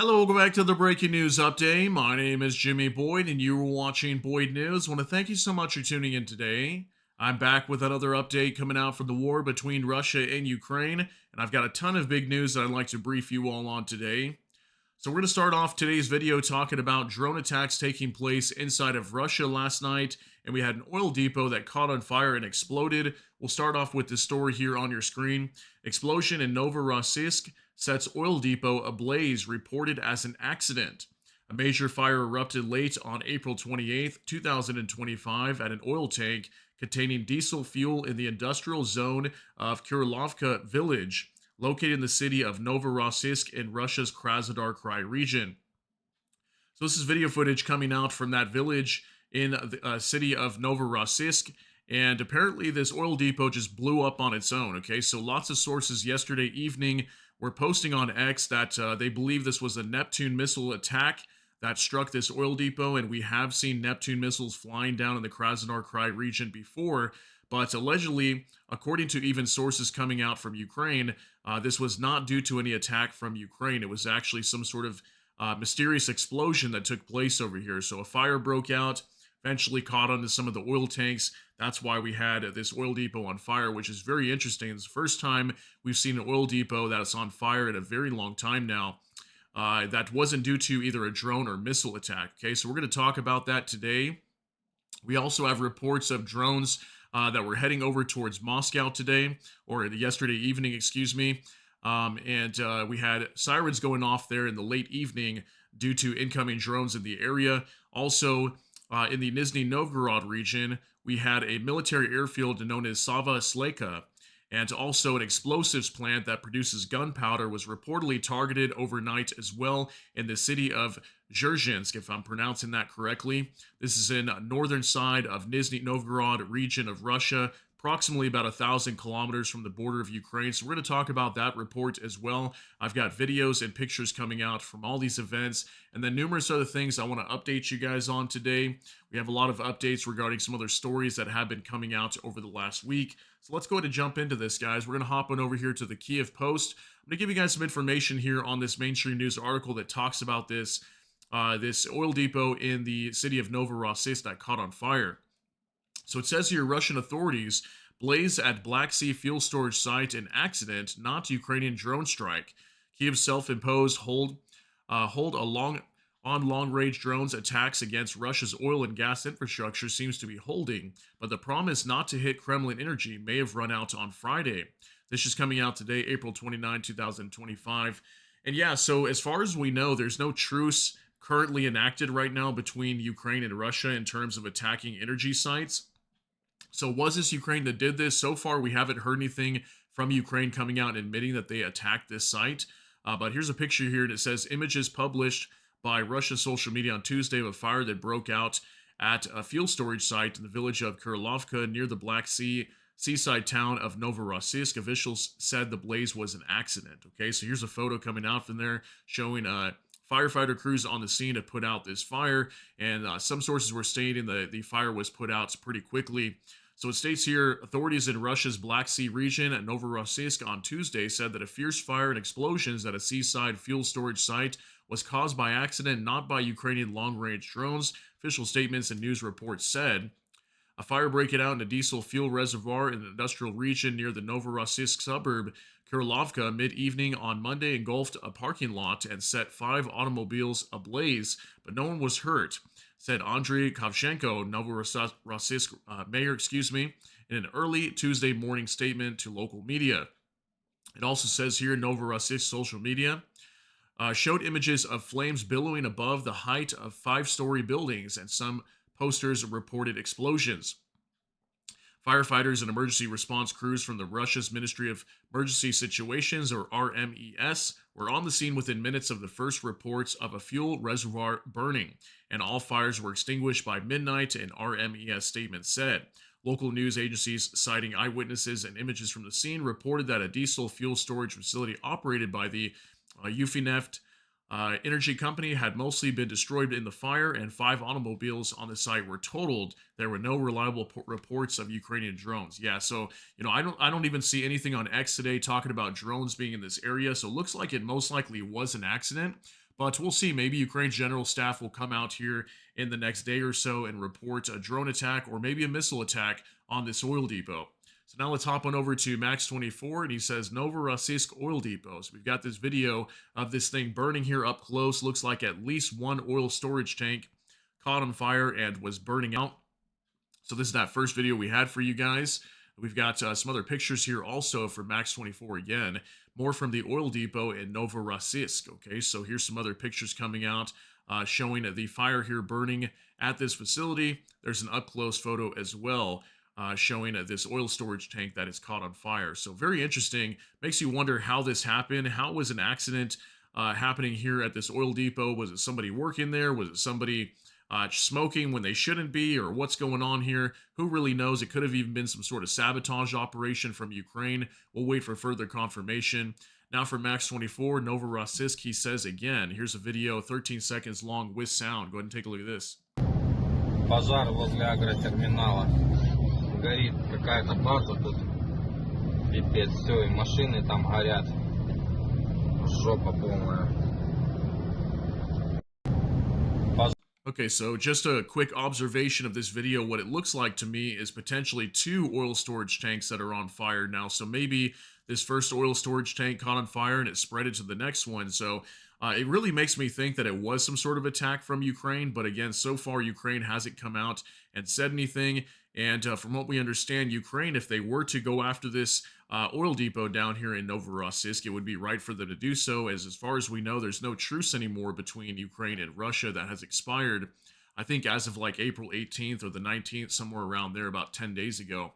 Hello, welcome back to the breaking news update. My name is Jimmy Boyd, and you are watching Boyd News. I want to thank you so much for tuning in today. I'm back with another update coming out from the war between Russia and Ukraine, and I've got a ton of big news that I'd like to brief you all on today. So, we're going to start off today's video talking about drone attacks taking place inside of Russia last night, and we had an oil depot that caught on fire and exploded. We'll start off with this story here on your screen. Explosion in Novorossiysk sets oil depot ablaze, reported as an accident. A major fire erupted late on April 28th, 2025, at an oil tank containing diesel fuel in the industrial zone of Kurilovka village, located in the city of Novorossiysk in Russia's Krasnodar Krai region. So this is video footage coming out from that village in the city of Novorossiysk. And apparently this oil depot just blew up on its own. Okay, so lots of sources yesterday evening were posting on X that they believe this was a Neptune missile attack that struck this oil depot. And we have seen Neptune missiles flying down in the Krasnodar Krai region before. But allegedly, according to even sources coming out from Ukraine, this was not due to any attack from Ukraine. It was actually some sort of mysterious explosion that took place over here. So a fire broke out, eventually caught onto some of the oil tanks. That's why we had this oil depot on fire, which is very interesting. It's the first time we've seen an oil depot that's on fire in a very long time now. That wasn't due to either a drone or missile attack. Okay, so we're going to talk about that today. We also have reports of drones that were heading over towards Moscow today, or yesterday evening, excuse me. And we had sirens going off there in the late evening due to incoming drones in the area. Also, in the Nizhny Novgorod region, we had a military airfield known as Sava Sleka, and also an explosives plant that produces gunpowder was reportedly targeted overnight as well in the city of Zherzhinsk, if I'm pronouncing that correctly. This is in northern side of Nizhny Novgorod region of Russia, approximately about 1,000 kilometers from the border of Ukraine. So we're going to talk about that report as well. I've got videos and pictures coming out from all these events, and then numerous other things I want to update you guys on today. We have a lot of updates regarding some other stories that have been coming out over the last week. So let's go ahead and jump into this, guys. We're going to hop on over here to the Kiev Post. I'm going to give you guys some information here on this mainstream news article that talks about this oil depot in the city of Novorossiysk that caught on fire. So it says here, Russian authorities blaze at Black Sea fuel storage site in accident, not Ukrainian drone strike. Kiev's self-imposed hold on long-range drones attacks against Russia's oil and gas infrastructure seems to be holding, but the promise not to hit Kremlin energy may have run out on Friday. This is coming out today, April 29, 2025. And yeah, so as far as we know, there's no truce currently enacted right now between Ukraine and Russia in terms of attacking energy sites. So was this Ukraine that did this? So far, we haven't heard anything from Ukraine coming out and admitting that they attacked this site. But here's a picture here, and it says images published by Russia's social media on Tuesday of a fire that broke out at a fuel storage site in the village of Kurilovka near the Black Sea seaside town of Novorossiysk. Officials said the blaze was an accident. Okay, so here's a photo coming out from there showing firefighter crews on the scene to put out this fire, and some sources were stating the fire was put out pretty quickly. So it states here, authorities in Russia's Black Sea region at Novorossiysk on Tuesday said that a fierce fire and explosions at a seaside fuel storage site was caused by accident, not by Ukrainian long-range drones, official statements and news reports said. A fire breaking out in a diesel fuel reservoir in an industrial region near the Novorossiysk suburb, Kurilovka, mid-evening on Monday engulfed a parking lot and set 5 automobiles ablaze, but no one was hurt, said Andriy Kravchenko, Novorossiysk mayor, in an early Tuesday morning statement to local media. It also says here Novorossiysk social media showed images of flames billowing above the height of 5-story buildings, and some posters reported explosions. Firefighters and emergency response crews from the Russia's Ministry of Emergency Situations, or RMES, were on the scene within minutes of the first reports of a fuel reservoir burning, and all fires were extinguished by midnight, an RMES statement said. Local news agencies citing eyewitnesses and images from the scene reported that a diesel fuel storage facility operated by the Ufineft energy company had mostly been destroyed in the fire, and 5 automobiles on the site were totaled. There were no reliable reports of Ukrainian drones. Yeah, so I don't even see anything on X today talking about drones being in this area. So it looks like it most likely was an accident. But we'll see. Maybe Ukraine's general staff will come out here in the next day or so and report a drone attack or maybe a missile attack on this oil depot. So now let's hop on over to Max 24, and he says Novorossiysk oil depot. So we've got this video of this thing burning here up close. Looks like at least one oil storage tank caught on fire and was burning out. So this is that first video we had for you guys. We've got some other pictures here also from Max 24 again. More from the oil depot in Novorossiysk. Okay, so here's some other pictures coming out showing the fire here burning at this facility. There's an up-close photo as well showing this oil storage tank that is caught on fire. So very interesting. Makes you wonder how this happened. How was an accident happening here at this oil depot? Was it somebody working there? Was it somebody smoking when they shouldn't be, or what's going on here? Who really knows? It could have even been some sort of sabotage operation from Ukraine. We'll wait for further confirmation. Now for Max 24, Novorossiysk, he says again, here's a video 13 seconds long with sound. Go ahead and take a look at this. Пожар возле агротерминала. Горит какая-то база тут. Пипец, все, и машины там горят. Жопа полная. Okay, so just a quick observation of this video. What it looks like to me is potentially two oil storage tanks that are on fire now. So maybe this first oil storage tank caught on fire and it spread it to the next one. So it really makes me think that it was some sort of attack from Ukraine. But again, so far, Ukraine hasn't come out and said anything. And from what we understand, Ukraine, if they were to go after this oil depot down here in Novorossiysk, it would be right for them to do so. As far as we know, there's no truce anymore between Ukraine and Russia that has expired, I think, as of like April 18th or the 19th, somewhere around there, about 10 days ago.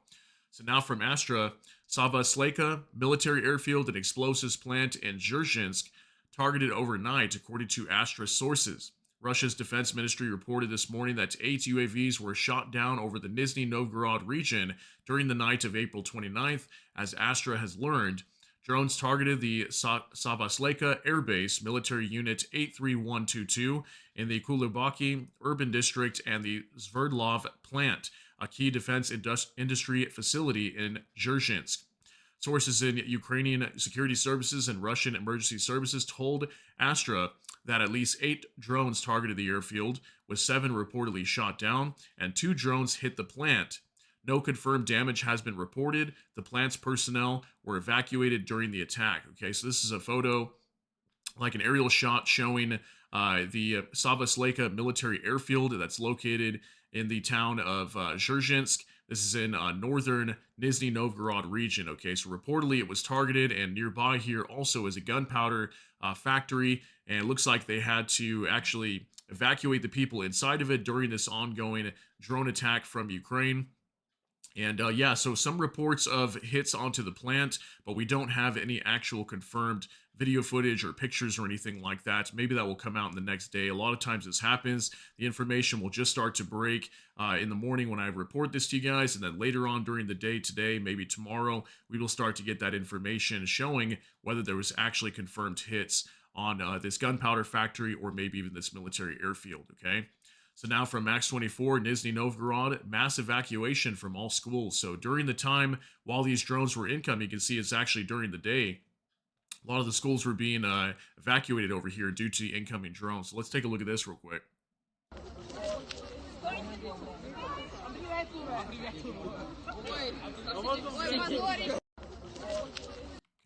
So now from Astra, Novorossiysk military airfield and explosives plant in Zherzhinsk targeted overnight, according to Astra sources. Russia's defense ministry reported this morning that 8 UAVs were shot down over the Nizhny Novgorod region during the night of April 29th. As Astra has learned, drones targeted the Novorossiysk Airbase Military Unit 83122 in the Kulubaki urban district and the Sverdlov plant, a key defense industry facility in Zherzhinsk. Sources in Ukrainian security services and Russian emergency services told Astra that at least 8 drones targeted the airfield, with 7 reportedly shot down, and 2 drones hit the plant. No confirmed damage has been reported. The plant's personnel were evacuated during the attack. Okay, so this is a photo, like an aerial shot showing the Novorossiysk military airfield that's located in the town of Zherzhinsk. This is in northern Nizhny Novgorod region. Okay, so reportedly it was targeted, and nearby here also is a gunpowder factory, and it looks like they had to actually evacuate the people inside of it during this ongoing drone attack from Ukraine. And yeah, so some reports of hits onto the plant, but we don't have any actual confirmed video footage or pictures or anything like that. Maybe that will come out in the next day. A lot of times this happens. The information will just start to break in the morning when I report this to you guys, and then later on during the day today, maybe tomorrow, we will start to get that information showing whether there was actually confirmed hits on this gunpowder factory or maybe even this military airfield, okay? So now from Max 24, Nizhny Novgorod, mass evacuation from all schools. So during the time while these drones were incoming, you can see it's actually during the day. A lot of the schools were being evacuated over here due to the incoming drones. So let's take a look at this real quick.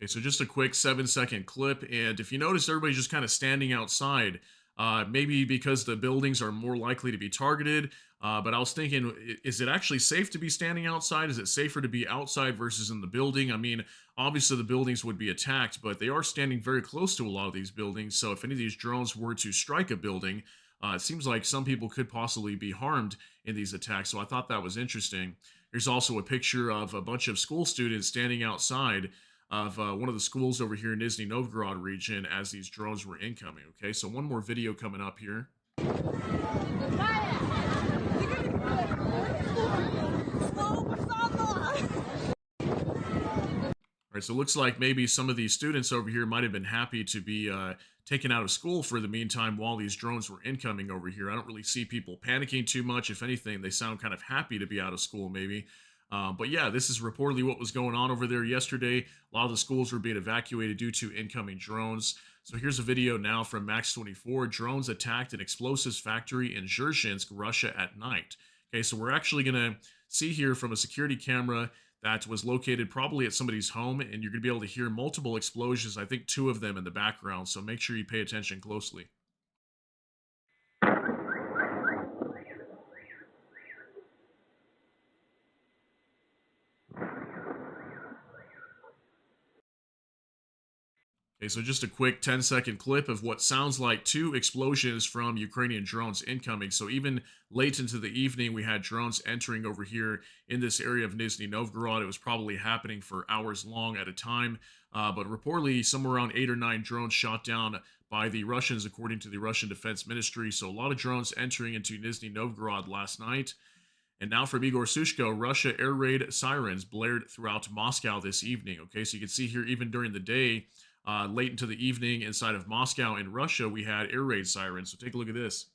Okay, so just a quick 7-second clip. And if you notice, everybody's just kind of standing outside. Maybe because the buildings are more likely to be targeted. But I was thinking, is it actually safe to be standing outside? Is it safer to be outside versus in the building? I mean, obviously the buildings would be attacked, but they are standing very close to a lot of these buildings. So if any of these drones were to strike a building, it seems like some people could possibly be harmed in these attacks. So I thought that was interesting. Here's also a picture of a bunch of school students standing outside of one of the schools over here in Nizhny Novgorod region as these drones were incoming. Okay, so one more video coming up here. All right, so it looks like maybe some of these students over here might have been happy to be taken out of school for the meantime while these drones were incoming over here. I don't really see people panicking too much. If anything, they sound kind of happy to be out of school maybe. But yeah, this is reportedly what was going on over there yesterday. A lot of the schools were being evacuated due to incoming drones. So here's a video now from Max 24. Drones attacked an explosives factory in Zherzhinsk, Russia at night. Okay, so we're actually going to see here from a security camera that was located probably at somebody's home, and you're going to be able to hear multiple explosions, I think two of them in the background. So make sure you pay attention closely. Okay, so just a quick 10-second clip of what sounds like two explosions from Ukrainian drones incoming. So even late into the evening, we had drones entering over here in this area of Nizhny Novgorod. It was probably happening for hours long at a time. But reportedly, somewhere around 8 or 9 drones shot down by the Russians, according to the Russian Defense Ministry. So a lot of drones entering into Nizhny Novgorod last night. And now from Igor Sushko, Russia air raid sirens blared throughout Moscow this evening. Okay, so you can see here, even during the day, late into the evening inside of Moscow in Russia, we had air raid sirens. So take a look at this.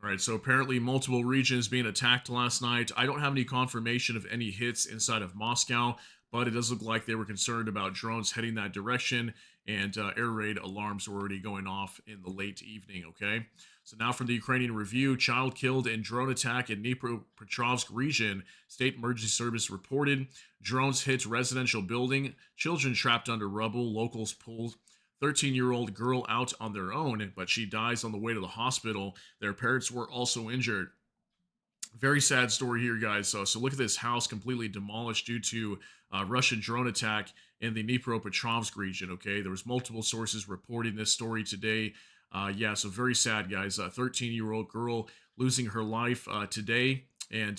All right, so apparently multiple regions being attacked last night. I don't have any confirmation of any hits inside of Moscow, but it does look like they were concerned about drones heading that direction, and air raid alarms were already going off in the late evening. Okay, so now from the Ukrainian Review, child killed in drone attack in Dnipropetrovsk region. State Emergency Service reported drones hit residential building, children trapped under rubble. Locals pulled 13-year-old girl out on their own, but she dies on the way to the hospital. Their parents were also injured. Very sad story here, guys. So look at this house completely demolished due to Russian drone attack in the Dnipropetrovsk region. Okay, there was multiple sources reporting this story today. Yeah, so very sad, guys. A 13-year-old girl losing her life today, and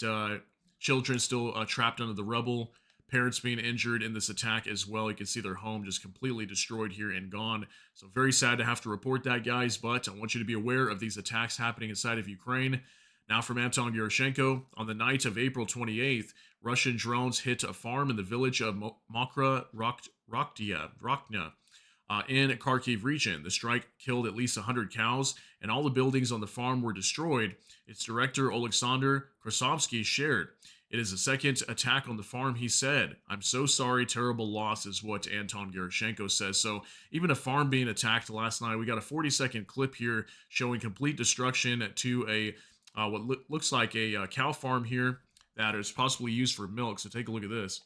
children still trapped under the rubble. Parents being injured in this attack as well. You can see their home just completely destroyed here and gone. So very sad to have to report that, guys. But I want you to be aware of these attacks happening inside of Ukraine. Now from Anton Gerashenko, on the night of April 28th, Russian drones hit a farm in the village of Mokra Roknya in Kharkiv region. The strike killed at least 100 cows, and all the buildings on the farm were destroyed. Its director, Alexander Krasovsky, shared. It is the second attack on the farm, he said. I'm so sorry, terrible loss, is what Anton Gerashenko says. So even a farm being attacked last night, we got a 40-second clip here showing complete destruction to a what looks like a cow farm here that is possibly used for milk. So take a look at this.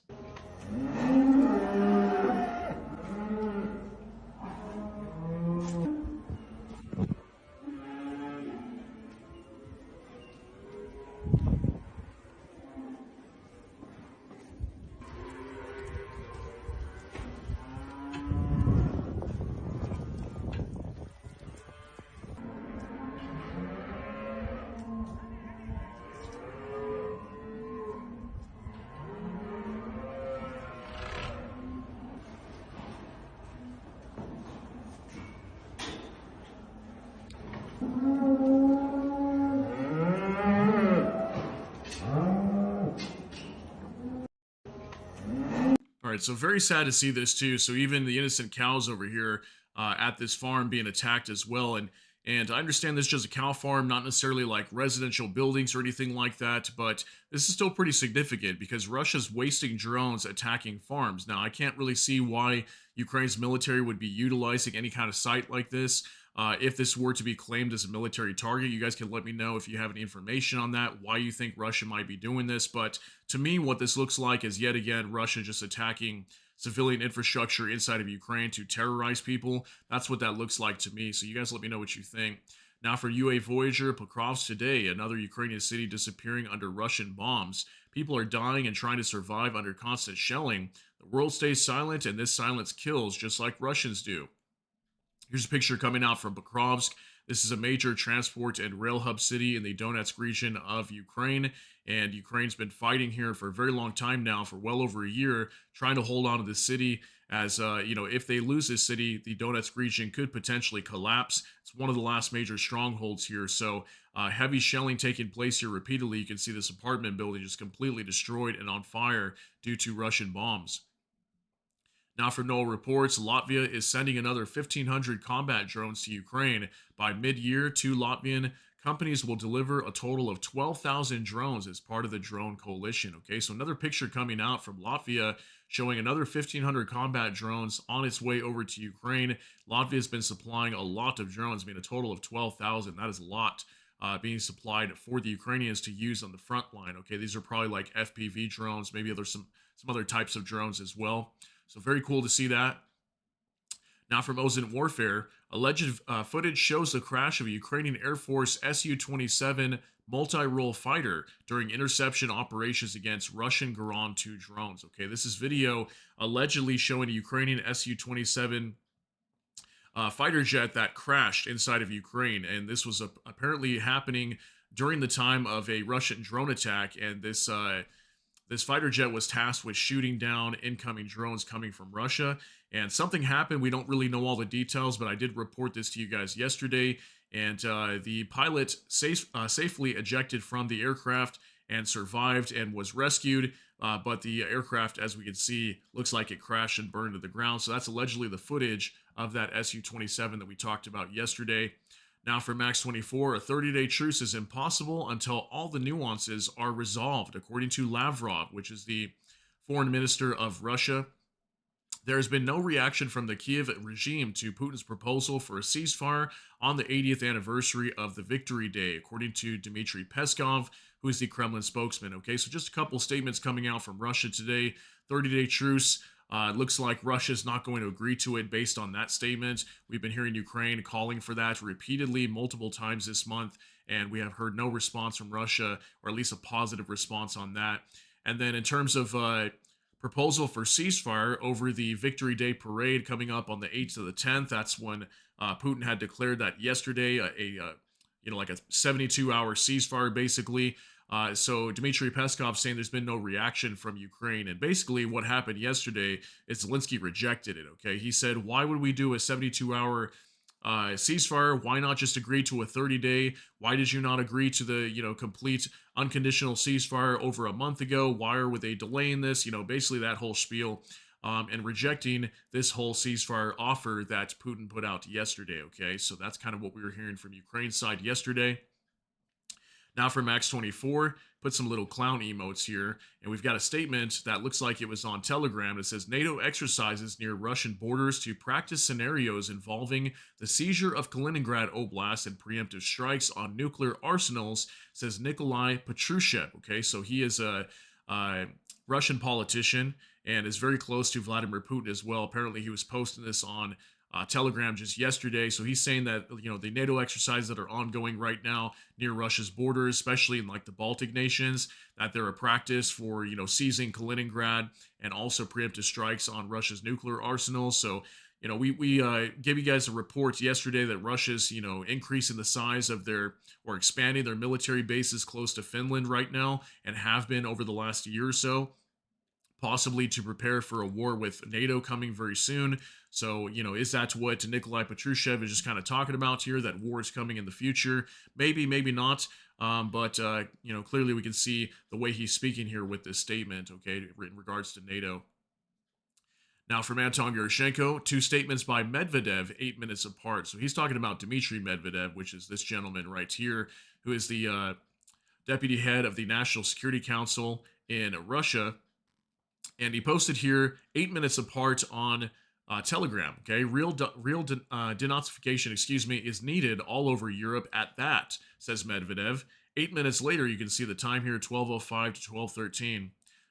All right, so very sad to see this too. So even the innocent cows over here at this farm being attacked as well, and I understand this is just a cow farm, not necessarily like residential buildings or anything like that, but this is still pretty significant because Russia's wasting drones attacking farms. Now, I can't really see why Ukraine's military would be utilizing any kind of site like this. If this were to be claimed as a military target, you guys can let me know if you have any information on that, why you think Russia might be doing this. But to me, what this looks like is yet again Russia just attacking civilian infrastructure inside of Ukraine to terrorize people. That's what that looks like to me. So you guys let me know what you think. Now for UA Voyager, Pokrovsk today, another Ukrainian city disappearing under Russian bombs. People are dying and trying to survive under constant shelling. The world stays silent, and this silence kills, just like Russians do. Here's a picture coming out from Pokrovsk. This is a major transport and rail hub city in the Donetsk region of Ukraine, and Ukraine's been fighting here for a very long time now, for well over a year, trying to hold on to this city. As if they lose this city, the Donetsk region could potentially collapse. It's one of the last major strongholds here. So heavy shelling taking place here repeatedly. You can see this apartment building just completely destroyed and on fire due to Russian bombs. Now, from NOAA reports, Latvia is sending another 1,500 combat drones to Ukraine. By mid year, two Latvian companies will deliver a total of 12,000 drones as part of the drone coalition. Okay, so another picture coming out from Latvia showing another 1,500 combat drones on its way over to Ukraine. Latvia has been supplying a lot of drones, I mean, a total of 12,000. That is a lot. Being supplied for the Ukrainians to use on the front line. Okay, these are probably like FPV drones. Maybe there's some other types of drones as well. So very cool to see that. Now from Ozen Warfare, alleged footage shows the crash of a Ukrainian Air Force Su-27 multi-role fighter during interception operations against Russian Garan 2 drones. Okay, this is video allegedly showing a Ukrainian Su-27 fighter jet that crashed inside of Ukraine, and this was apparently happening during the time of a Russian drone attack. And this fighter jet was tasked with shooting down incoming drones coming from Russia. And something happened. We don't really know all the details, but I did report this to you guys yesterday. And the pilot safely ejected from the aircraft and survived and was rescued. But the aircraft, as we can see, looks like it crashed and burned to the ground. So that's allegedly the footage of that Su-27 that we talked about yesterday. Now, for Max 24, a 30-day truce is impossible until all the nuances are resolved, according to Lavrov, which is the foreign minister of Russia. There has been no reaction from the Kiev regime to Putin's proposal for a ceasefire on the 80th anniversary of the Victory Day, according to Dmitry Peskov, who is the Kremlin spokesman. Okay, so just a couple statements coming out from Russia today. 30-day truce. It looks like Russia's not going to agree to it based on that statement. We've been hearing Ukraine calling for that repeatedly, multiple times this month, and we have heard no response from Russia, or at least a positive response on that. And then in terms of proposal for ceasefire over the Victory Day parade coming up on the 8th to the 10th, that's when Putin had declared that yesterday, like a 72-hour ceasefire, basically. So Dmitry Peskov saying there's been no reaction from Ukraine. And basically what happened yesterday is Zelensky rejected it, okay? He said, why would we do a 72-hour ceasefire? Why not just agree to a 30-day? Why did you not agree to the, complete unconditional ceasefire over a month ago? Why were they delaying this? Basically that whole spiel. And rejecting this whole ceasefire offer that Putin put out yesterday, okay? So that's kind of what we were hearing from Ukraine's side yesterday. Now for Max 24, put some little clown emotes here, and we've got a statement that looks like it was on Telegram that says NATO exercises near Russian borders to practice scenarios involving the seizure of Kaliningrad Oblast and preemptive strikes on nuclear arsenals, says Nikolai Patrushev. Okay, so he is a Russian politician and is very close to Vladimir Putin as well. Apparently, he was posting this on Telegram just yesterday. So he's saying that the NATO exercises that are ongoing right now near Russia's borders, especially in like the Baltic nations, that they're a practice for seizing Kaliningrad and also preemptive strikes on Russia's nuclear arsenals. So we gave you guys a report yesterday that Russia's increasing the size of or expanding their military bases close to Finland right now, and have been over the last year or so, possibly to prepare for a war with NATO coming very soon. So, is that what Nikolai Patrushev is just kind of talking about here, that war is coming in the future? Maybe, maybe not. But clearly we can see the way he's speaking here with this statement, okay, in regards to NATO. Now, from Anton Gerashenko, two statements by Medvedev, 8 minutes apart. So he's talking about Dmitry Medvedev, which is this gentleman right here, who is the deputy head of the National Security Council in Russia. And he posted here 8 minutes apart on Telegram. Okay, real denazification, is needed all over Europe at that, says Medvedev. 8 minutes later, you can see the time here, 12:05 to 12:13.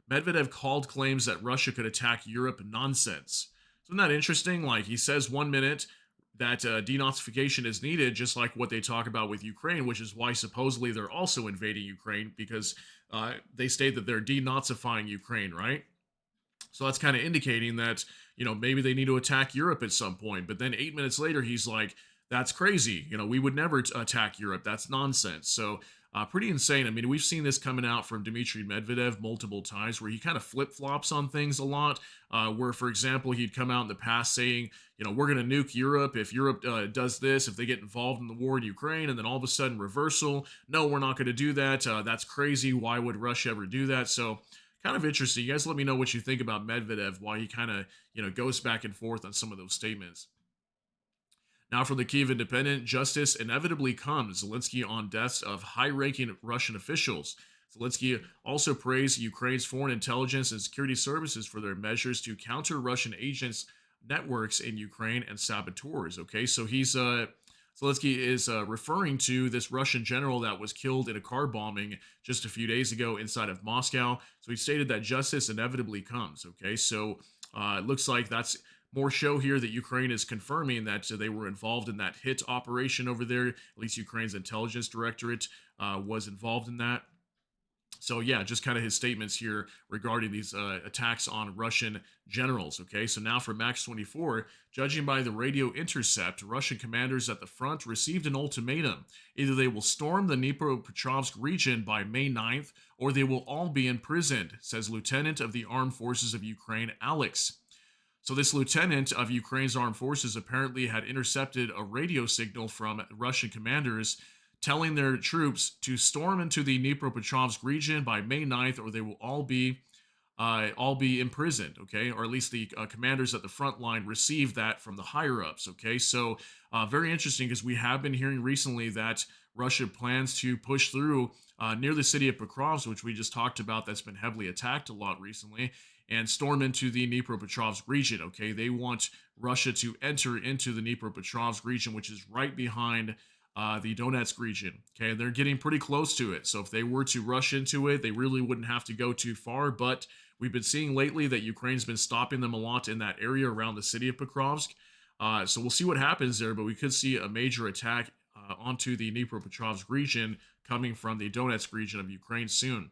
Medvedev called claims that Russia could attack Europe nonsense. Isn't that interesting? Like, he says 1 minute that denazification is needed, just like what they talk about with Ukraine, which is why supposedly they're also invading Ukraine, because they state that they're denazifying Ukraine, right? So that's kind of indicating that, maybe they need to attack Europe at some point. But then 8 minutes later, he's like, that's crazy. We would never attack Europe. That's nonsense. So pretty insane. I mean, we've seen this coming out from Dmitry Medvedev multiple times, where he kind of flip-flops on things a lot, where, for example, he'd come out in the past saying, we're going to nuke Europe if Europe does this, if they get involved in the war in Ukraine, and then all of a sudden reversal. No, we're not going to do that. That's crazy. Why would Russia ever do that? So kind of interesting. You guys let me know what you think about Medvedev, why he kind of, goes back and forth on some of those statements. Now, from the Kiev Independent, justice inevitably comes. Zelensky on deaths of high ranking Russian officials. Zelensky also praised Ukraine's foreign intelligence and security services for their measures to counter Russian agents' networks in Ukraine and saboteurs. Okay, so Zelensky is referring to this Russian general that was killed in a car bombing just a few days ago inside of Moscow. So he stated that justice inevitably comes. Okay, so it looks like that's more show here that Ukraine is confirming that they were involved in that hit operation over there. At least Ukraine's intelligence directorate was involved in that. So yeah, just kind of his statements here regarding these attacks on Russian generals. Okay, so now for Max 24, judging by the radio intercept, Russian commanders at the front received an ultimatum: either they will storm the Dnipropetrovsk region by May 9th, or they will all be imprisoned, says Lieutenant of the Armed Forces of Ukraine Alex. So, this lieutenant of Ukraine's armed forces apparently had intercepted a radio signal from Russian commanders telling their troops to storm into the Dnipropetrovsk region by May 9th, or they will all be imprisoned. Okay, or at least the commanders at the front line received that from the higher ups. Okay, so very interesting because we have been hearing recently that Russia plans to push through near the city of Pokrovsk, which we just talked about, that's been heavily attacked a lot recently, and storm into the Dnipropetrovsk region. Okay, they want Russia to enter into the Dnipropetrovsk region, which is right behind the Donetsk region. Okay, and they're getting pretty close to it. So if they were to rush into it, they really wouldn't have to go too far. But we've been seeing lately that Ukraine's been stopping them a lot in that area around the city of Pokrovsk. So we'll see what happens there, but we could see a major attack onto the Dnipropetrovsk region coming from the Donetsk region of Ukraine soon.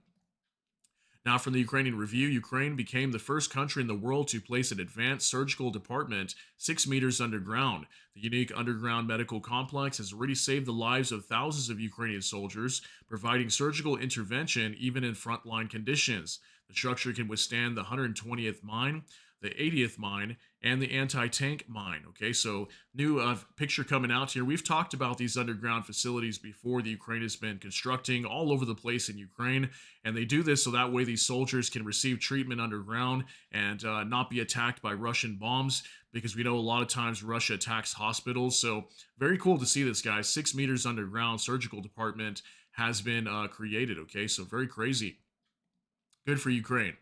Now, from the Ukrainian Review, Ukraine became the first country in the world to place an advanced surgical department 6 meters underground. The unique underground medical complex has already saved the lives of thousands of Ukrainian soldiers, providing surgical intervention even in frontline conditions. The structure can withstand the 120th mine, the 80th mine, and the anti-tank mine. Okay, so new picture coming out here. We've talked about these underground facilities before. The Ukraine has been constructing all over the place in Ukraine, and they do this so that way these soldiers can receive treatment underground and not be attacked by Russian bombs, because we know a lot of times Russia attacks hospitals. So very cool to see this, guys. 6 meters underground surgical department has been created. Okay, so very crazy. Good for Ukraine.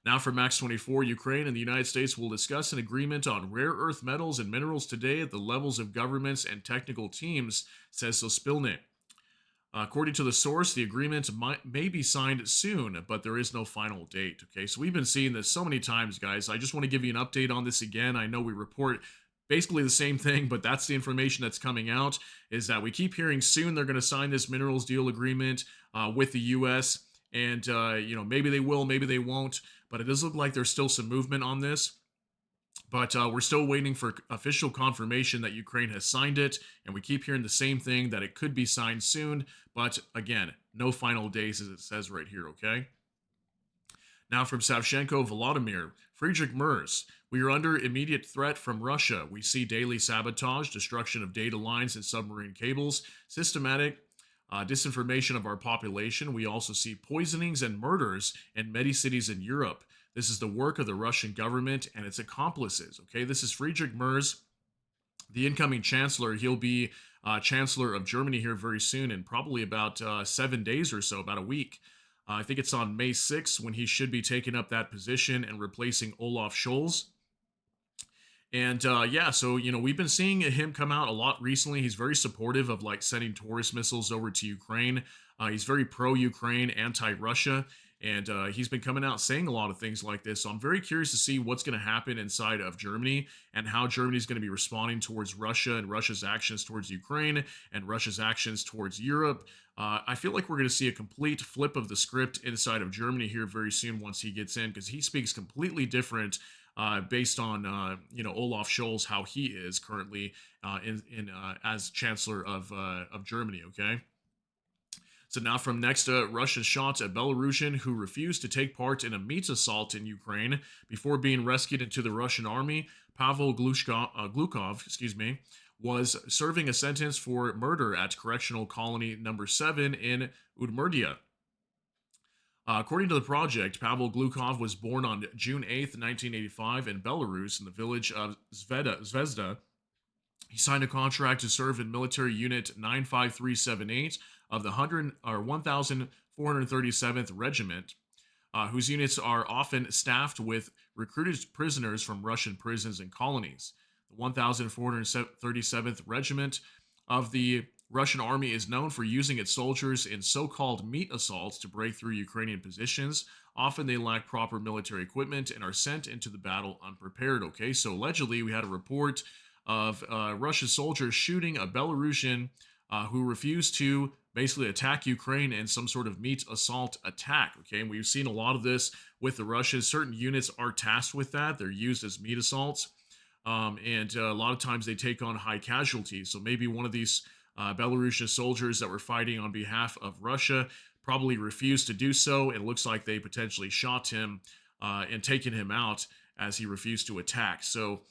Now for Max 24, Ukraine and the United States will discuss an agreement on rare earth metals and minerals today at the levels of governments and technical teams, says Sospilny. According to the source, the agreement may be signed soon, but there is no final date. Okay, so we've been seeing this so many times, guys. I just want to give you an update on this again. I know we report basically the same thing, but that's the information that's coming out, is that we keep hearing soon they're going to sign this minerals deal agreement with the U.S., and maybe they will, maybe they won't, but it does look like there's still some movement on this. But we're still waiting for official confirmation that Ukraine has signed it, and we keep hearing the same thing, that it could be signed soon. But again, no final days, as it says right here. Okay. Now from Savchenko Volodymyr, Friedrich Merz. We are under immediate threat from Russia. We see daily sabotage, destruction of data lines and submarine cables, systematic disinformation of our population. We also see poisonings and murders in many cities in Europe. This is the work of the Russian government and its accomplices. Okay, this is Friedrich Merz, the incoming chancellor. He'll be chancellor of Germany here very soon, in probably about 7 days or so, about a week. I think it's on May 6th when he should be taking up that position and replacing Olaf Scholz. And so we've been seeing him come out a lot recently. He's very supportive of like sending Taurus missiles over to Ukraine. He's very pro-Ukraine, anti-Russia, and he's been coming out saying a lot of things like this. So I'm very curious to see what's going to happen inside of Germany and how Germany's going to be responding towards Russia and Russia's actions towards Ukraine and Russia's actions towards Europe. I feel like we're going to see a complete flip of the script inside of Germany here very soon once he gets in, because he speaks completely different based on Olaf Scholz, how he is currently as Chancellor of Germany. Okay. So now from next, Russia shot a Belarusian who refused to take part in a meat assault in Ukraine before being rescued into the Russian army. Pavel Glukov, was serving a sentence for murder at correctional colony number 7 in Udmurtia. According to the project, Pavel Glukov was born on June 8th, 1985, in Belarus in the village of Zvezda. He signed a contract to serve in military unit 95378 of the 1437th Regiment, whose units are often staffed with recruited prisoners from Russian prisons and colonies. The 1437th Regiment of the Russian army is known for using its soldiers in so called meat assaults to break through Ukrainian positions. Often they lack proper military equipment and are sent into the battle unprepared. Okay, so allegedly, we had a report of Russian soldiers shooting a Belarusian who refused to basically attack Ukraine in some sort of meat assault attack. Okay, and we've seen a lot of this with the Russians. Certain units are tasked with that, they're used as meat assaults. And a lot of times they take on high casualties. So maybe one of these Belarusian soldiers that were fighting on behalf of Russia probably refused to do so. It looks like they potentially shot him and taken him out as he refused to attack. So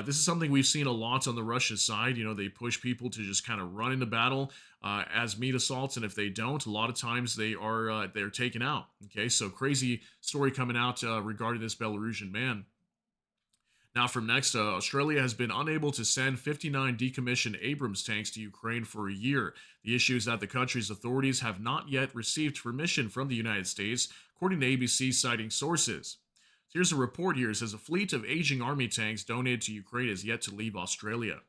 this is something we've seen a lot on the Russian side. You know, they push people to just kind of run into battle as meat assaults, and if they don't, a lot of times they're taken out. Okay, so crazy story coming out regarding this Belarusian man. Now, from next, Australia has been unable to send 59 decommissioned Abrams tanks to Ukraine for a year. The issue is that the country's authorities have not yet received permission from the United States, according to ABC, citing sources. So here's a report here. It says a fleet of aging army tanks donated to Ukraine is yet to leave Australia.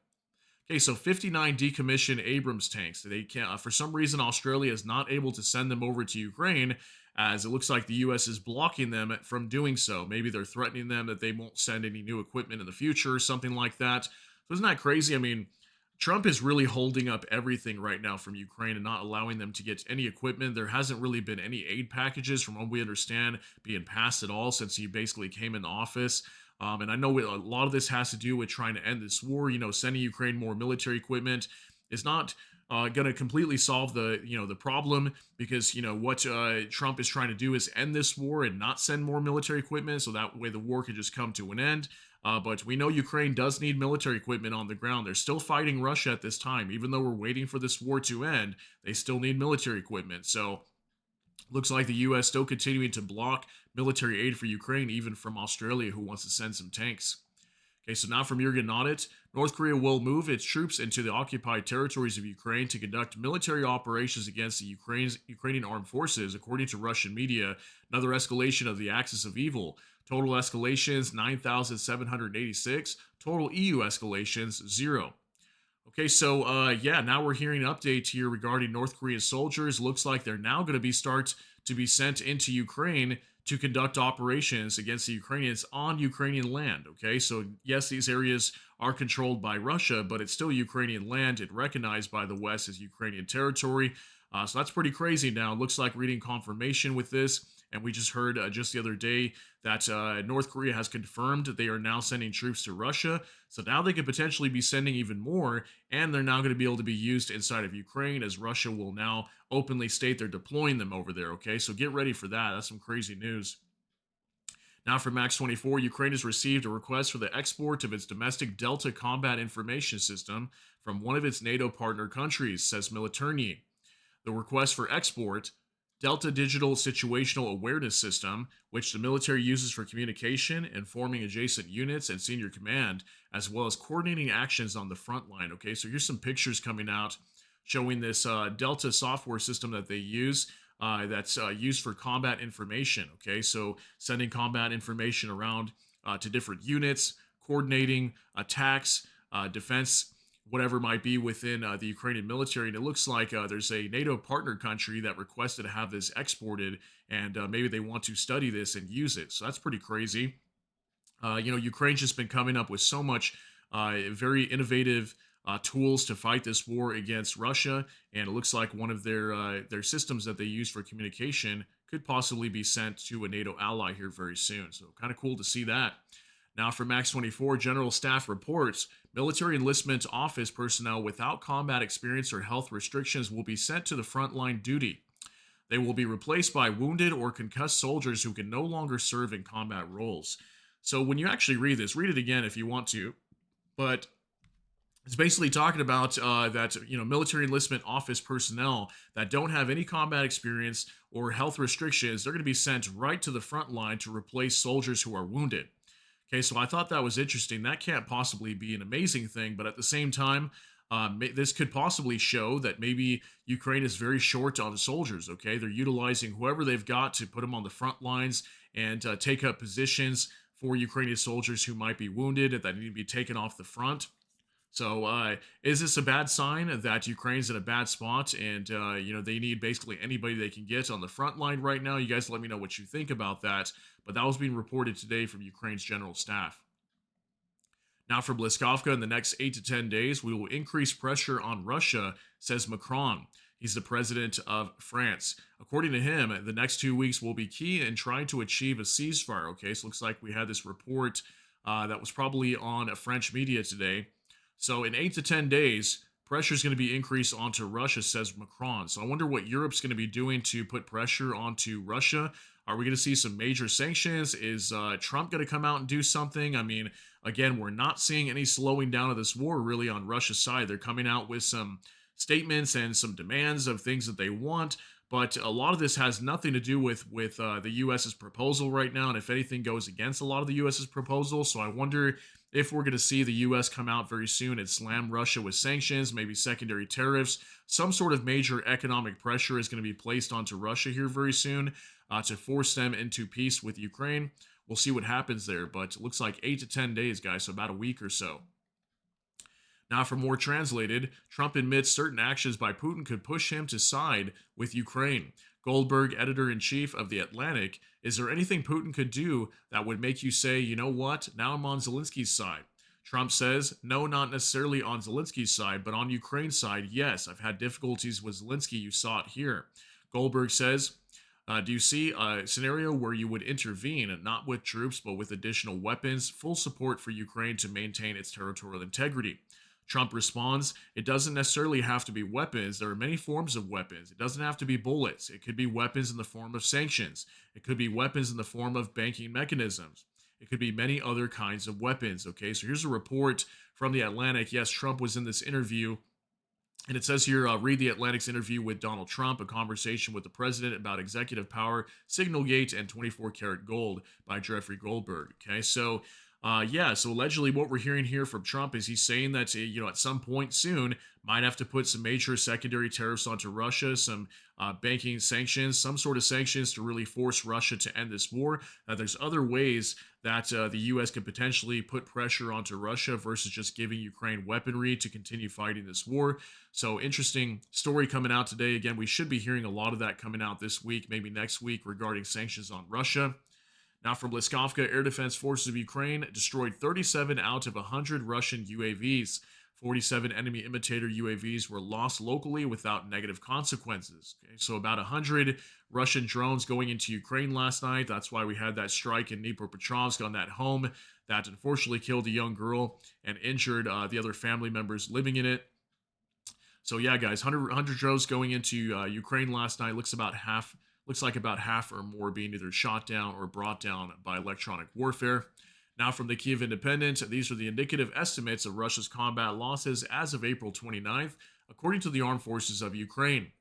Okay, so 59 decommissioned Abrams tanks. They can, for some reason, Australia is not able to send them over to Ukraine, as it looks like the U.S. is blocking them from doing so. Maybe they're threatening them that they won't send any new equipment in the future, or something like that. So isn't that crazy? I mean, Trump is really holding up everything right now from Ukraine and not allowing them to get any equipment. There hasn't really been any aid packages, from what we understand, being passed at all since he basically came into office. And I know a lot of this has to do with trying to end this war. You know, sending Ukraine more military equipment is not going to completely solve the problem, because what Trump is trying to do is end this war and not send more military equipment, so that way the war can just come to an end. But we know Ukraine does need military equipment on the ground. They're still fighting Russia at this time, even though we're waiting for this war to end. They still need military equipment. So looks like the U.S. still continuing to block military aid for Ukraine, even from Australia, who wants to send some tanks. Okay, so now from Jurgen Audit, North Korea will move its troops into the occupied territories of Ukraine to conduct military operations against the Ukrainian armed forces, according to Russian media. Another escalation of the axis of evil. Total escalations 9,786. Total EU escalations 0. Okay, so yeah, now we're hearing an update here regarding North Korean soldiers. Looks like they're now going to start to be sent into Ukraine to conduct operations against the Ukrainians on Ukrainian land. Okay, so yes, these areas are controlled by Russia, but it's still Ukrainian land and recognized by the West as Ukrainian territory. So that's pretty crazy now. It looks like reading confirmation with this. And we just heard just the other day that North Korea has confirmed that they are now sending troops to Russia. So now they could potentially be sending even more, and they're now going to be able to be used inside of Ukraine, as Russia will now openly state they're deploying them over there. Okay, so get ready for that. That's some crazy news. Now, from Max 24, Ukraine has received a request for the export of its domestic Delta combat information system from one of its NATO partner countries, says Militerni. The request for export, Delta Digital Situational Awareness System, which the military uses for communication, informing adjacent units and senior command, as well as coordinating actions on the front line. Okay, so here's some pictures coming out showing this Delta software system that they use. That's used for combat information. Okay, so sending combat information around to different units, coordinating attacks, defense, whatever might be within the Ukrainian military. And it looks like there's a NATO partner country that requested to have this exported, and maybe they want to study this and use it. So that's pretty crazy. Ukraine's just been coming up with so much very innovative tools to fight this war against Russia, and it looks like one of their systems that they use for communication could possibly be sent to a NATO ally here very soon. So kind of cool to see that. Now, for Max 24, General Staff reports military enlistment office personnel without combat experience or health restrictions will be sent to the frontline duty. They will be replaced by wounded or concussed soldiers who can no longer serve in combat roles. So when you actually read this, read it again if you want to. But It's basically talking about that military enlistment office personnel that don't have any combat experience or health restrictions, they're going to be sent right to the front line to replace soldiers who are wounded. Okay, so I thought that was interesting. That can't possibly be an amazing thing, but at the same time, this could possibly show that maybe Ukraine is very short on soldiers. Okay, they're utilizing whoever they've got to put them on the front lines and take up positions for Ukrainian soldiers who might be wounded and that need to be taken off the front. So, is this a bad sign that Ukraine's in a bad spot and they need basically anybody they can get on the front line right now? You guys let me know what you think about that. But that was being reported today from Ukraine's general staff. Now, for Bliskovka, in the next 8 to 10 days, we will increase pressure on Russia, says Macron. He's the president of France. According to him, the next 2 weeks will be key in trying to achieve a ceasefire. Okay, so it looks like we had this report that was probably on a French media today. So, in 8 to 10 days, pressure is going to be increased onto Russia, says Macron. So, I wonder what Europe's going to be doing to put pressure onto Russia. Are we going to see some major sanctions? Is Trump going to come out and do something? I mean, again, we're not seeing any slowing down of this war really on Russia's side. They're coming out with some statements and some demands of things that they want. But a lot of this has nothing to do with the U.S.'s proposal right now, and if anything goes against a lot of the U.S.'s proposal. So I wonder if we're going to see the U.S. come out very soon and slam Russia with sanctions, maybe secondary tariffs. Some sort of major economic pressure is going to be placed onto Russia here very soon to force them into peace with Ukraine. We'll see what happens there, but it looks like 8 to 10 days, guys, so about a week or so. Now, for more translated, Trump admits certain actions by Putin could push him to side with Ukraine. Goldberg, editor in chief of The Atlantic, is there anything Putin could do that would make you say, you know what, now I'm on Zelensky's side? Trump says, no, not necessarily on Zelensky's side, but on Ukraine's side, yes, I've had difficulties with Zelensky, you saw it here. Goldberg says, do you see a scenario where you would intervene, not with troops, but with additional weapons, full support for Ukraine to maintain its territorial integrity? Trump responds, it doesn't necessarily have to be weapons. There are many forms of weapons. It doesn't have to be bullets. It could be weapons in the form of sanctions. It could be weapons in the form of banking mechanisms. It could be many other kinds of weapons. Okay, so here's a report from The Atlantic. Yes, Trump was in this interview. And it says here, read The Atlantic's interview with Donald Trump, a conversation with the president about executive power, Signalgate, and 24 karat gold by Jeffrey Goldberg. Okay, so so allegedly what we're hearing here from Trump is he's saying that, at some point soon, might have to put some major secondary tariffs onto Russia, some banking sanctions, some sort of sanctions to really force Russia to end this war. There's other ways that the U.S. could potentially put pressure onto Russia versus just giving Ukraine weaponry to continue fighting this war. So interesting story coming out today. Again, we should be hearing a lot of that coming out this week, maybe next week, regarding sanctions on Russia. Now, from Bliskovka, Air Defense Forces of Ukraine destroyed 37 out of 100 Russian UAVs. 47 enemy imitator UAVs were lost locally without negative consequences. Okay, so about 100 Russian drones going into Ukraine last night. That's why we had that strike in Dnipropetrovsk on that home that unfortunately killed a young girl and injured the other family members living in it. So yeah, guys, 100 drones going into Ukraine last night. Looks like about half or more being either shot down or brought down by electronic warfare. Now, from the Kiev Independent, these are the indicative estimates of Russia's combat losses as of April 29th, according to the Armed Forces of Ukraine.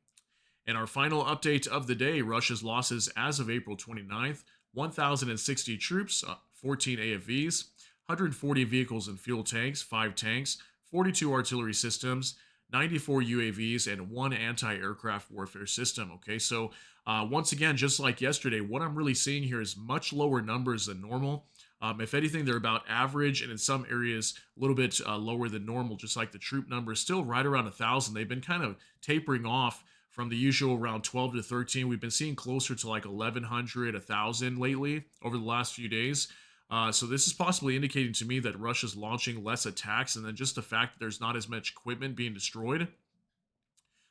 In our final update of the day, Russia's losses as of April 29th: 1,060 troops, 14 AFVs, 140 vehicles and fuel tanks, 5 tanks, 42 artillery systems, 94 UAVs, and 1 anti-aircraft warfare system. Okay, so once again, just like yesterday, what I'm really seeing here is much lower numbers than normal. If anything, they're about average, and in some areas, a little bit lower than normal, just like the troop numbers, still right around 1,000. They've been kind of tapering off from the usual around 12 to 13. We've been seeing closer to like 1,100, 1,000 lately over the last few days. So this is possibly indicating to me that Russia's launching less attacks, and then just the fact that there's not as much equipment being destroyed.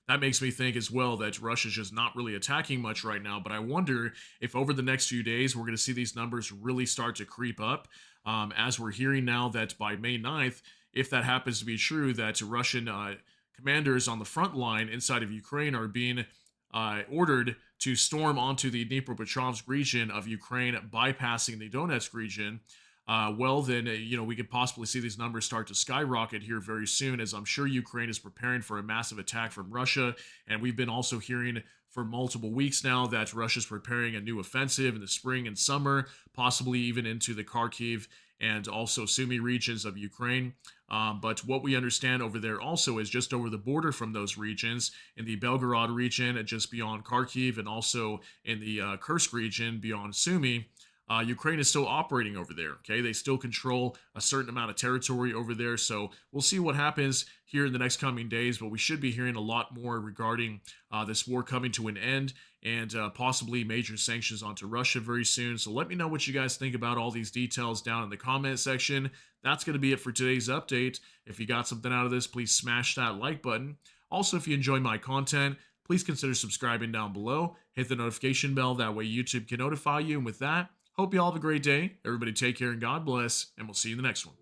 That makes me think as well that Russia's just not really attacking much right now. But I wonder if over the next few days we're going to see these numbers really start to creep up. As we're hearing now that by May 9th, if that happens to be true, that Russian commanders on the front line inside of Ukraine are being ordered to storm onto the Dnipropetrovsk region of Ukraine, bypassing the Donetsk region. well, then, we could possibly see these numbers start to skyrocket here very soon, as I'm sure Ukraine is preparing for a massive attack from Russia. And we've been also hearing for multiple weeks now that Russia's preparing a new offensive in the spring and summer, possibly even into the Kharkiv and also Sumy regions of Ukraine. But what we understand over there also is just over the border from those regions, in the Belgorod region, and just beyond Kharkiv, and also in the Kursk region beyond Sumy. Ukraine is still operating over there. Okay, they still control a certain amount of territory over there. So we'll see what happens here in the next coming days. But we should be hearing a lot more regarding this war coming to an end, and possibly major sanctions onto Russia very soon. So let me know what you guys think about all these details down in the comment section. That's going to be it for today's update. If you got something out of this, please smash that like button. Also, if you enjoy my content, please consider subscribing down below. Hit the notification bell. That way YouTube can notify you. And with that, hope you all have a great day. Everybody take care and God bless. And we'll see you in the next one.